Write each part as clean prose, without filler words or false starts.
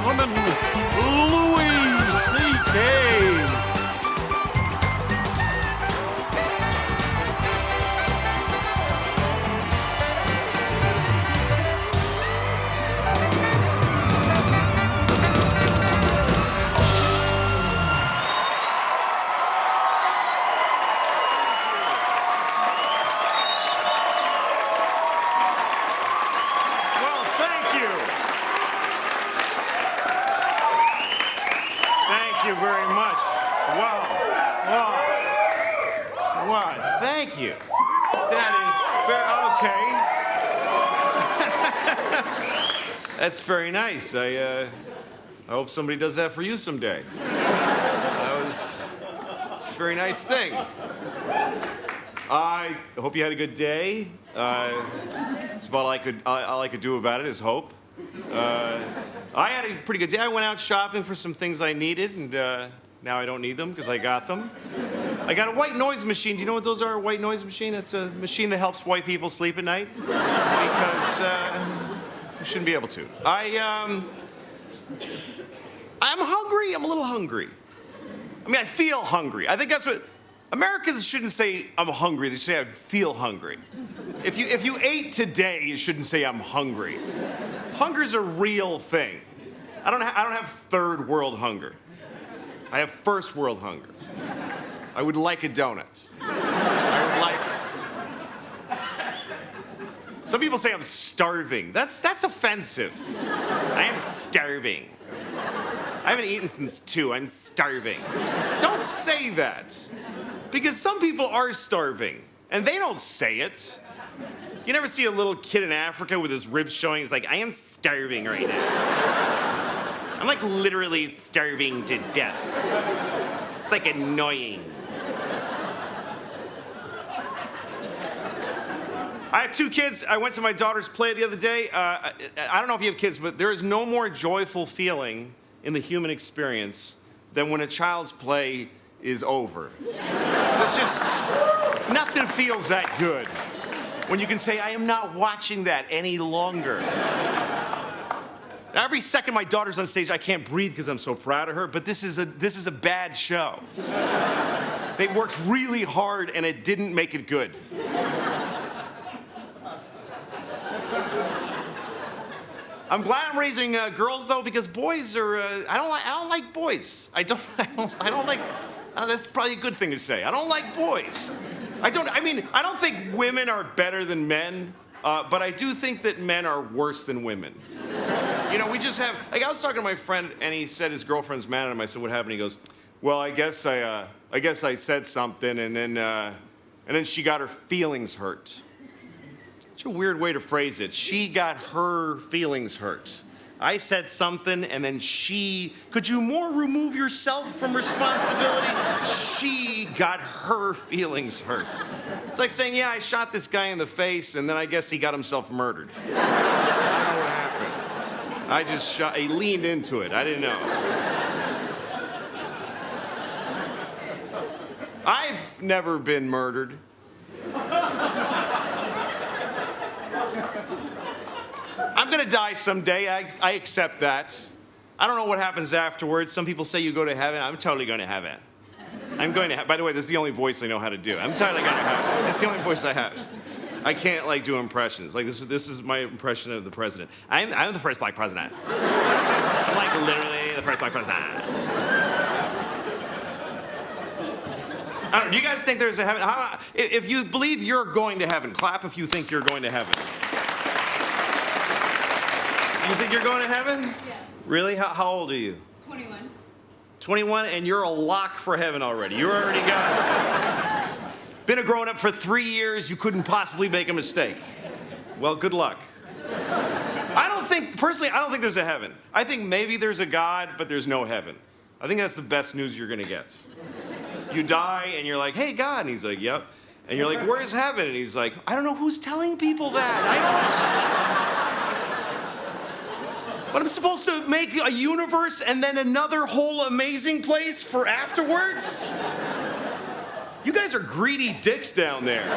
gentlemen, Louis C.K. Thank you very much. Wow. Thank you. That is very okay. That's very nice. I hope somebody does that for you someday. It's a very nice thing. I hope you had a good day. It's about all I could do about it is hope. I had a pretty good day. I went out shopping for some things I needed, and now I don't need them because I got them. I got a white noise machine. Do you know what those are, a white noise machine? It's a machine that helps white people sleep at night because you shouldn't be able to. I'm hungry. I'm a little hungry. I mean, I feel hungry. I think that's what... Americans shouldn't say, I'm hungry. They should say, I feel hungry. If you ate today, you shouldn't say, I'm hungry. Hunger's a real thing. I don't have third world hunger. I have first world hunger. I would like a donut. Some people say I'm starving. That's offensive. I am starving. I haven't eaten since 2. I'm starving. Don't say that. Because some people are starving, and they don't say it. You never see a little kid in Africa with his ribs showing. He's like, I am starving right now. I'm like literally starving to death. It's like annoying. I have 2 kids. I went to my daughter's play the other day. I don't know if you have kids, but there is no more joyful feeling in the human experience than when a child's play is over. It's just, nothing feels that good when you can say, I am not watching that any longer. Every second my daughter's on stage, I can't breathe because I'm so proud of her, but this is a bad show. They worked really hard and it didn't make it good. I'm glad I'm raising girls though, because boys are, I don't like boys. I don't like, that's probably a good thing to say. I don't like boys. I don't think women are better than men, but I do think that men are worse than women. You know, we just have, like I was talking to my friend and he said his girlfriend's mad at him. I said, what happened? He goes, well, I guess I said something and then she got her feelings hurt. It's a weird way to phrase it. She got her feelings hurt. I said something, and then could you more remove yourself from responsibility? She got her feelings hurt. It's like saying, yeah, I shot this guy in the face, and then I guess he got himself murdered. I don't know what happened. He leaned into it. I didn't know. I've never been murdered. I'm gonna die someday. I accept that. I don't know what happens afterwards. Some people say you go to heaven. I'm totally going to heaven. I'm going to by the way, this is the only voice I know how to do. I'm totally going to heaven. It's the only voice I have. I can't like do impressions. Like this is my impression of the president. I'm the first black president. I'm like literally the first black president. I don't know, do you guys think there's a heaven? If you believe you're going to heaven, clap if you think you're going to heaven. You think you're going to heaven? Yes. Really? How old are you? 21. 21, and you're a lock for heaven already. You already got it. Been a grown-up for 3 years. You couldn't possibly make a mistake. Well, good luck. Personally, I don't think there's a heaven. I think maybe there's a God, but there's no heaven. I think that's the best news you're going to get. You die, and you're like, hey, God. And he's like, yep. And you're like, where's heaven? And he's like, I don't know who's telling people that. But I'm supposed to make a universe and then another whole amazing place for afterwards? You guys are greedy dicks down there.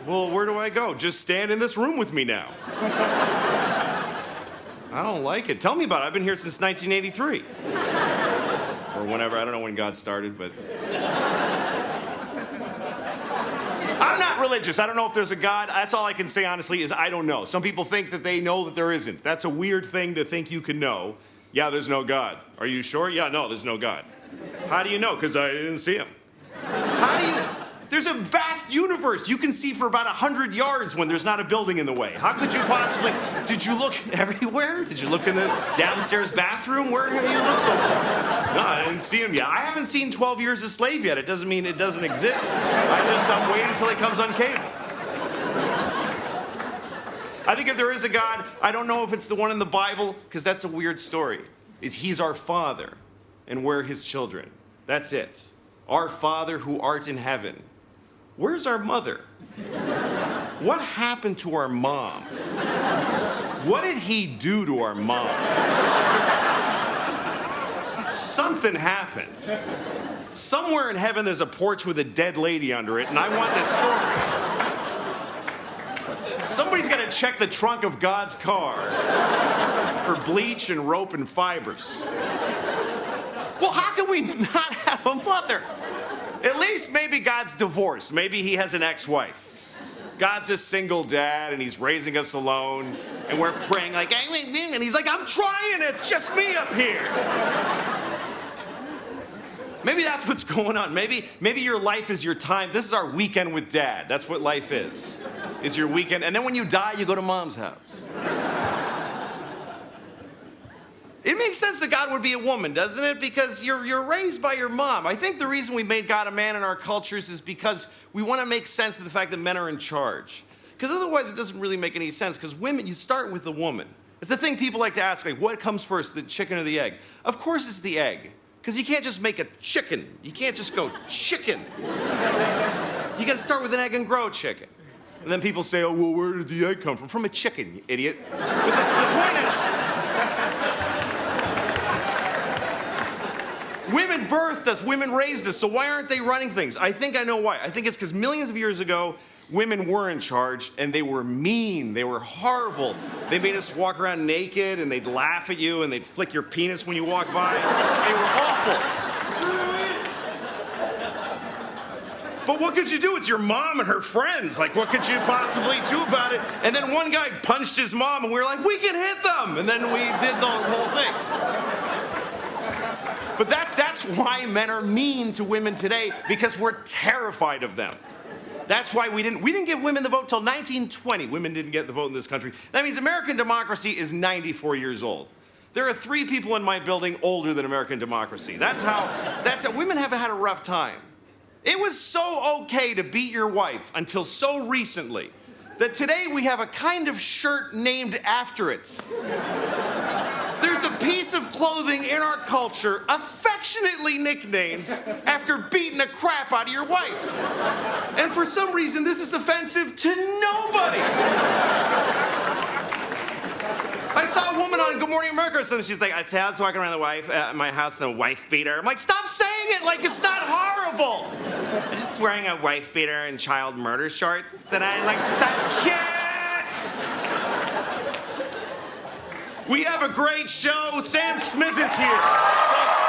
Well, where do I go? Just stand in this room with me now. I don't like it. Tell me about it. I've been here since 1983. Or whenever. I don't know when God started, but... I'm not religious. I don't know if there's a God. That's all I can say, honestly, is I don't know. Some people think that they know that there isn't. That's a weird thing to think you can know. Yeah, there's no God. Are you sure? Yeah, no, there's no God. How do you know? Because I didn't see him. How do you... There's a vast universe. You can see for about 100 yards when there's not a building in the way. How could you possibly... Did you look everywhere? Did you look in the downstairs bathroom? Where have you looked so far? No, I didn't see him yet. I haven't seen 12 Years a Slave yet. It doesn't mean it doesn't exist. I'm waiting until it comes on cable. I think if there is a God, I don't know if it's the one in the Bible, because that's a weird story. He's our Father, and we're his children. That's it. Our Father who art in heaven. Where's our mother? What happened to our mom? What did he do to our mom? Something happened. Somewhere in heaven there's a porch with a dead lady under it, and I want this story. Somebody's got to check the trunk of God's car for bleach and rope and fibers. Well, how can we not have a mother? At least maybe God's divorced. Maybe he has an ex-wife. God's a single dad, and he's raising us alone, and we're praying like, and he's like, I'm trying, it's just me up here. Maybe that's what's going on. Maybe your life is your time. This is our weekend with Dad. That's what life is your weekend. And then when you die, you go to Mom's house. It makes sense that God would be a woman, doesn't it? Because you're raised by your mom. I think the reason we made God a man in our cultures is because we want to make sense of the fact that men are in charge. Because otherwise it doesn't really make any sense. Because women, you start with the woman. It's the thing people like to ask, like, what comes first, the chicken or the egg? Of course it's the egg. Because you can't just make a chicken. You can't just go chicken. You got to start with an egg and grow chicken. And then people say, oh, well, where did the egg come from? From a chicken, you idiot. But the point is... Women birthed us, women raised us, so why aren't they running things? I think I know why. I think it's because millions of years ago, women were in charge, and they were mean, they were horrible. They made us walk around naked, and they'd laugh at you, and they'd flick your penis when you walk by. They were awful. But what could you do? It's your mom and her friends. Like, what could you possibly do about it? And then one guy punched his mom, and we were like, we can hit them! And then we did the whole thing. But that's why men are mean to women today, because we're terrified of them. That's why we didn't give women the vote till 1920. Women didn't get the vote in this country. That means American democracy is 94 years old. There are 3 people in my building older than American democracy. That's how women have had a rough time. It was so okay to beat your wife until so recently that today we have a kind of shirt named after it. There's a piece of clothing in our culture affectionately nicknamed after beating the crap out of your wife. And for some reason, this is offensive to nobody. I saw a woman on Good Morning America or something. She's like, I was walking around my house in a wife beater. I'm like, stop saying it like it's not horrible. I'm just wearing a wife beater and child murder shorts. And I'm like, stop, kid. We have a great show. Sam Smith is here. So